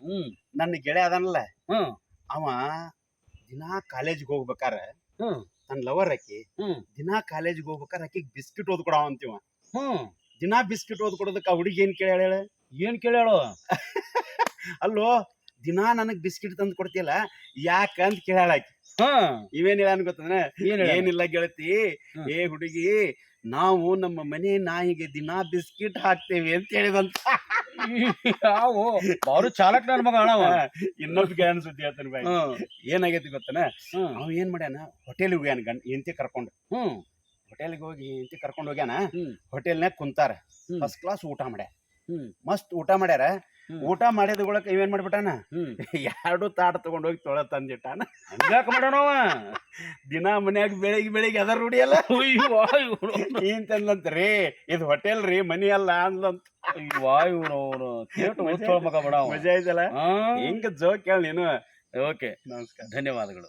ಹ್ಮ್ ನನ್ನ ಗೆಳೆಯ ಅದನಲ್ಲ ಹ್ಮ್ ಅವ ದಿನಾ ಕಾಲೇಜಿಗೆ ಹೋಗ್ಬೇಕಾರ ಹ್ಮ್ ನನ್ನ ಲವರ್ ಆಕಿ ಹ್ಮ್ ದಿನಾ ಕಾಲೇಜಿಗೆ ಹೋಗ್ಬೇಕಾರ ಆಕಿಗೆ ಬಿಸ್ಕಿಟ್ ಓದ್ ಕೊಡವ ಅಂತೀವ. ಹ್ಮ್ ದಿನಾ ಬಿಸ್ಕಿಟ್ ಓದ್ ಕೊಡೋದಕ್ಕೆ ಆ ಹುಡುಗಿ ಏನ್ ಕೇಳ ಹೇಳ ಏನ್ ಕೇಳ್ಯಾಳು? ಅಲ್ಲೋ ದಿನಾ ನನಗ್ ಬಿಸ್ಕಿಟ್ ತಂದು ಕೊಡ್ತಿಯಲ್ಲ ಯಾಕಂತ ಕೇಳ ಆಕಿ. ಹ್ಮ್ ಇವೇನ್ ಹೇಳ ಗೊತ್ತಂದ್ರೆ ಏನ್ ಹೇಳ್ಯಾಳ? ಏನಿಲ್ಲ ಗೆಳತಿ, ಹ್ಮ್. ಏ ಹುಡುಗಿ ನಾವು ನಮ್ಮ ಮನೆ ನಾಯಿಗೆ ದಿನಾ ಬಿಸ್ಕಿಟ್ ಹಾಕ್ತೇವೆ ಅಂತ ಹೇಳಿದಂತ. ಯಾವ ಬಾರು ಚಾಲಕ್ ನನ್ ಮಗ ಅಣವ. ಇನ್ನೊಬ್ಬ ಗೆಳನ ಸುದ್ದಿ ಹೇಳ್ತಾನೆ ಬಾಯ್. ಹ್ಮ್ ಏನಾಗೈತಿ ಗೊತ್ತನ, ಹ್ಮ್ ಅವ ಏನ್ ಮಾಡ್ಯಾನ ಹೋಟೆಲ್ಗೆ ಹೋಗ್ಯಾನ ಹೆಂಡತಿ ಕರ್ಕೊಂಡು. ಹ್ಮ್ ಹೋಟೆಲ್ಗೆ ಹೋಗಿ ಹೆಂಡತಿ ಕರ್ಕೊಂಡು ಹೋಗ್ಯಾನ. ಹ್ಮ್ ಹೋಟೆಲ್ನಾಗ ಕುಂತಾರ, ಹ್ಮ್ ಫಸ್ಟ್ ಕ್ಲಾಸ್ ಊಟ ಮಾಡ್ಯಾರ, ಹ್ಮ್ ಮಸ್ತ್ ಊಟ ಮಾಡ್ಯಾರ. ಹ್ಮ್. ಊಟ ಮಾಡಿದಗೊಳಕ ಇವೇನ್ ಮಾಡ್ಬಿಟ್ಟಾನ, ಹ್ಮ್ ಎರಡು ತಾಟ ತಗೊಂಡ್ ಹೋಗಿ ತೊಳ ತಂದಿಟ್ಟಾನ. ಹಂಗ್ಯಾಕ ಮಾಡ್ಯಾನವ? ದಿನಾ ಮನ್ಯಾಗ ಬೆಳಿಗ್ಗೆ ಅದರ ರೂಢಿಯಲ್ಲ ಇಂತಂದ್ಲಂತ್ರಿ, ಇದು ಹೋಟೆಲ್ ರೀ ಮನಿ ಅಲ್ಲ ಅಂದ್ಲಂತ. ಇವನು ಕೇಟ್ ಓದ್ಕೊಳ್ಳೋ ಮಗ ಬಡ ಅವ. ಮಜಾ ಐತಲ್ಲ. ಹಾ ಹಿಂಗ ಜೋಕ್ ಕೇಳ ನೀನು. ಓಕೆ ನಮಸ್ಕಾರ. ಧನ್ಯವಾದಗಳು.